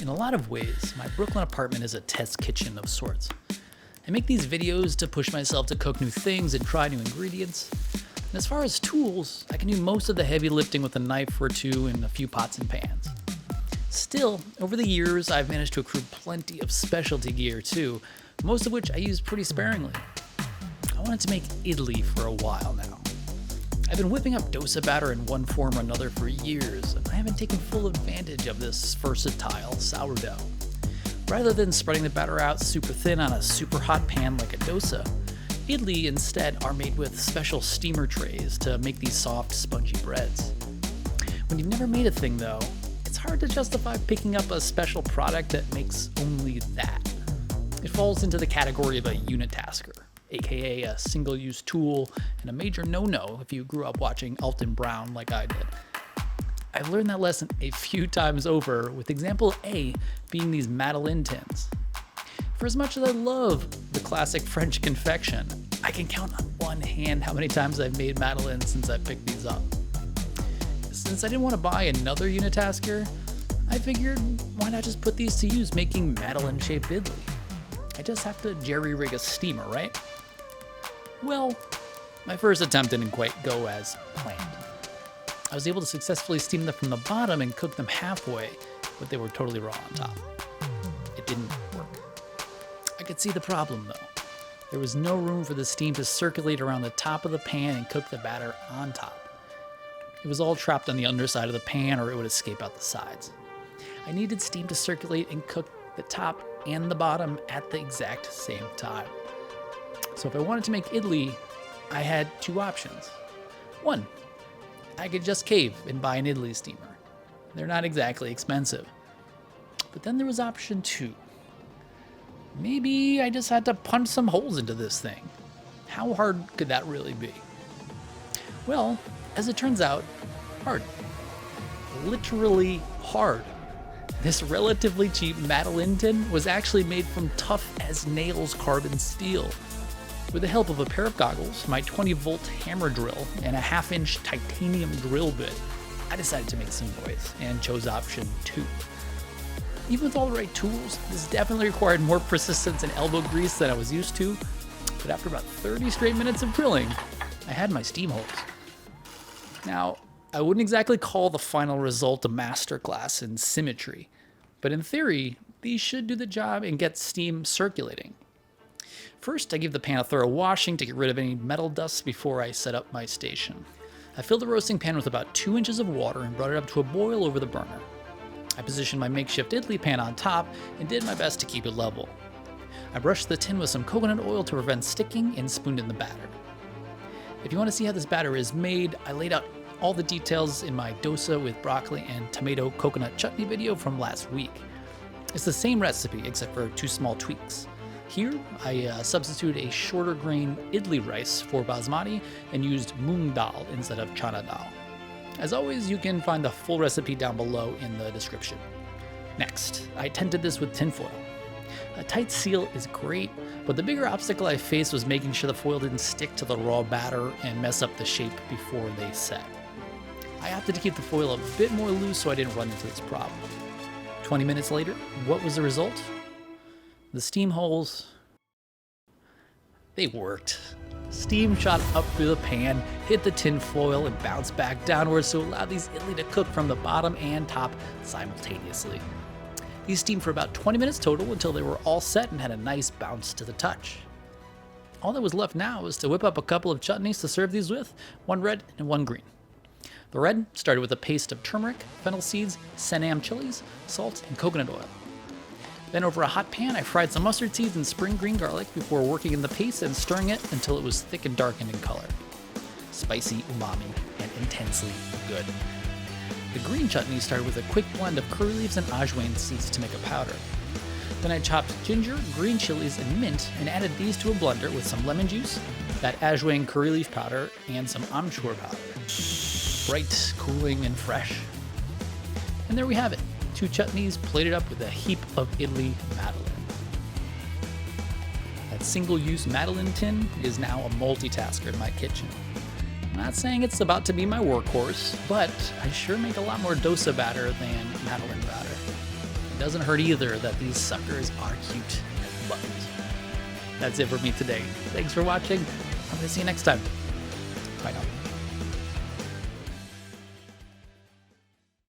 In a lot of ways, my Brooklyn apartment is a test kitchen of sorts. I make these videos to push myself to cook new things and try new ingredients. And as far as tools, I can do most of the heavy lifting with a knife or two and a few pots and pans. Still, over the years, I've managed to accrue plenty of specialty gear too, most of which I use pretty sparingly. I wanted to make idli for a while now. I've been whipping up dosa batter in one form or another for years, and I haven't taken full advantage of this versatile sourdough. Rather than spreading the batter out super thin on a super hot pan like a dosa, idli instead are made with special steamer trays to make these soft, spongy breads. When you've never made a thing though, it's hard to justify picking up a special product that makes only that. It falls into the category of a unitasker, aka a single-use tool and a major no-no if you grew up watching Alton Brown like I did. I've learned that lesson a few times over, with example A being these Madeleine tins. For as much as I love the classic French confection, I can count on one hand how many times I've made Madeleines since I picked these up. Since I didn't want to buy another unitasker, I figured why not just put these to use making Madeleine-shaped idli? I just have to jerry-rig a steamer, right? Well, my first attempt didn't quite go as planned. I was able to successfully steam them from the bottom and cook them halfway, but they were totally raw on top. It didn't work. I could see the problem though. There was no room for the steam to circulate around the top of the pan and cook the batter on top. It was all trapped on the underside of the pan or it would escape out the sides. I needed steam to circulate and cook the top and the bottom at the exact same time. So if I wanted to make idli, I had two options. One, I could just cave and buy an idli steamer. They're not exactly expensive. But then there was option two. Maybe I just had to punch some holes into this thing. How hard could that really be? Well, as it turns out, hard. Literally hard. This relatively cheap Madeleine tin was actually made from tough as nails carbon steel. With the help of a pair of goggles, my 20-volt hammer drill, and a half-inch titanium drill bit, I decided to make some noise and chose option 2. Even with all the right tools, this definitely required more persistence and elbow grease than I was used to, but after about 30 straight minutes of drilling, I had my steam holes. Now, I wouldn't exactly call the final result a masterclass in symmetry, but in theory, these should do the job and get steam circulating. First, I give the pan a thorough washing to get rid of any metal dust before I set up my station. I filled the roasting pan with about 2 inches of water and brought it up to a boil over the burner. I positioned my makeshift idli pan on top and did my best to keep it level. I brushed the tin with some coconut oil to prevent sticking and spooned in the batter. If you want to see how this batter is made, I laid out all the details in my dosa with broccoli and tomato coconut chutney video from last week. It's the same recipe except for 2 small tweaks. Here, I substituted a shorter grain idli rice for basmati and used Moong Dal instead of chana dal. As always, you can find the full recipe down below in the description. Next, I tented this with tinfoil. A tight seal is great, but the bigger obstacle I faced was making sure the foil didn't stick to the raw batter and mess up the shape before they set. I opted to keep the foil a bit more loose so I didn't run into this problem. 20 minutes later, what was the result? The steam holes, they worked. Steam shot up through the pan, hit the tin foil, and bounced back downwards to allow these idli to cook from the bottom and top simultaneously. These steamed for about 20 minutes total until they were all set and had a nice bounce to the touch. All that was left now was to whip up a couple of chutneys to serve these with, one red and one green. The red started with a paste of turmeric, fennel seeds, Sesame chilies, salt, and coconut oil. Then over a hot pan, I fried some mustard seeds and spring green garlic before working in the paste and stirring it until it was thick and darkened in color. Spicy, umami, and intensely good. The green chutney started with a quick blend of curry leaves and ajwain seeds to make a powder. Then I chopped ginger, green chilies, and mint and added these to a blender with some lemon juice, that ajwain curry leaf powder, and some amchur powder. Bright, cooling, and fresh. And there we have it. 2 chutneys plated up with a heap of Idli Madeleine. That single-use Madeleine tin is now a multitasker in my kitchen. I'm not saying it's about to be my workhorse, but I sure make a lot more dosa batter than Madeleine batter. doesn't hurt either that these suckers are cute as buttons. That's it for me today. Thanks for watching. I'm gonna see you next time. Bye now.